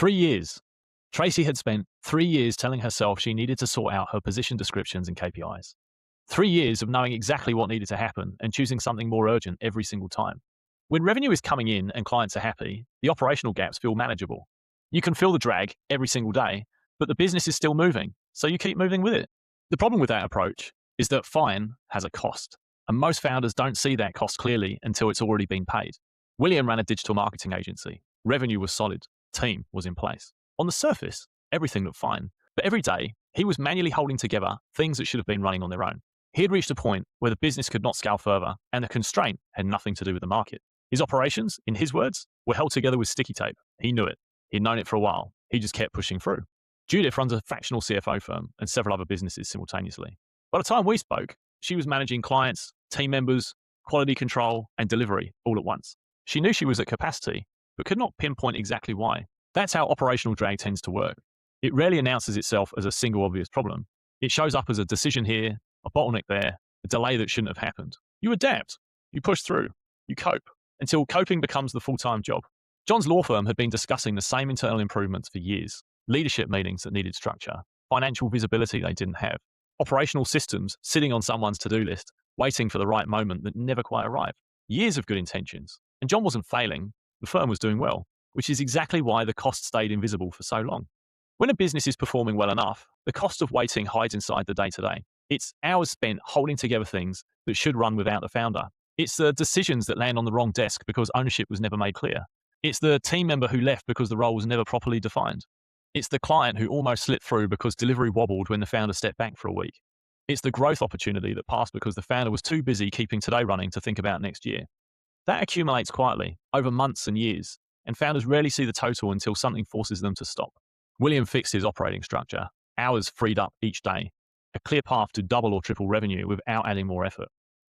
3 years. Tracy had spent 3 years telling herself she needed to sort out her position descriptions and KPIs. 3 years of knowing exactly what needed to happen and choosing something more urgent every single time. When revenue is coming in and clients are happy, the operational gaps feel manageable. You can feel the drag every single day, but the business is still moving, so you keep moving with it. The problem with that approach is that fine has a cost, and most founders don't see that cost clearly until it's already been paid. William ran a digital marketing agency. Revenue was solid. Team was in place. On the surface, everything looked fine, but every day, he was manually holding together things that should have been running on their own. He had reached a point where the business could not scale further, and the constraint had nothing to do with the market. His operations, in his words, were held together with sticky tape. He knew it. He'd known it for a while. He just kept pushing through. Judith runs a fractional CFO firm and several other businesses simultaneously. By the time we spoke, she was managing clients, team members, quality control, and delivery all at once. She knew she was at capacity, but could not pinpoint exactly why. That's how operational drag tends to work. It rarely announces itself as a single obvious problem. It shows up as a decision here, a bottleneck there, a delay that shouldn't have happened. You adapt, you push through, you cope, until coping becomes the full-time job. John's law firm had been discussing the same internal improvements for years. Leadership meetings that needed structure, financial visibility they didn't have, operational systems sitting on someone's to-do list, waiting for the right moment that never quite arrived. Years of good intentions. And John wasn't failing, the firm was doing well, which is exactly why the cost stayed invisible for so long. When a business is performing well enough, the cost of waiting hides inside the day-to-day. It's hours spent holding together things that should run without the founder. It's the decisions that land on the wrong desk because ownership was never made clear. It's the team member who left because the role was never properly defined. It's the client who almost slipped through because delivery wobbled when the founder stepped back for a week. It's the growth opportunity that passed because the founder was too busy keeping today running to think about next year. That accumulates quietly, over months and years, and founders rarely see the total until something forces them to stop. William fixed his operating structure, hours freed up each day, a clear path to double or triple revenue without adding more effort.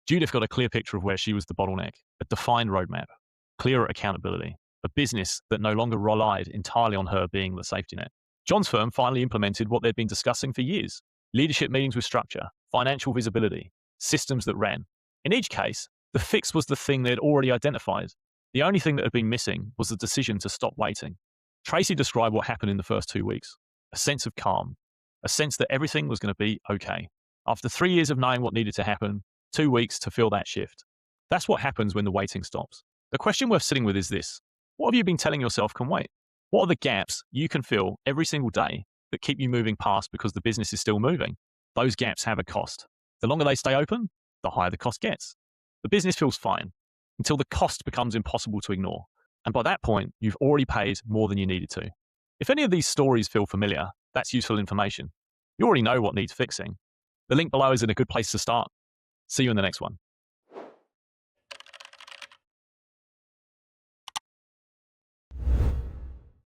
Judith got a clear picture of where she was the bottleneck, a defined roadmap, clearer accountability, a business that no longer relied entirely on her being the safety net. John's firm finally implemented what they'd been discussing for years: leadership meetings with structure, financial visibility, systems that ran. In each case, the fix was the thing they'd already identified. The only thing that had been missing was the decision to stop waiting. Tracy described what happened in the first 2 weeks: a sense of calm, a sense that everything was going to be okay. After 3 years of knowing what needed to happen, 2 weeks to feel that shift. That's what happens when the waiting stops. The question worth sitting with is this: what have you been telling yourself can wait? What are the gaps you can fill every single day that keep you moving past because the business is still moving? Those gaps have a cost. The longer they stay open, the higher the cost gets. The business feels fine until the cost becomes impossible to ignore. And by that point, you've already paid more than you needed to. If any of these stories feel familiar, that's useful information. You already know what needs fixing. The link below is a good place to start. See you in the next one.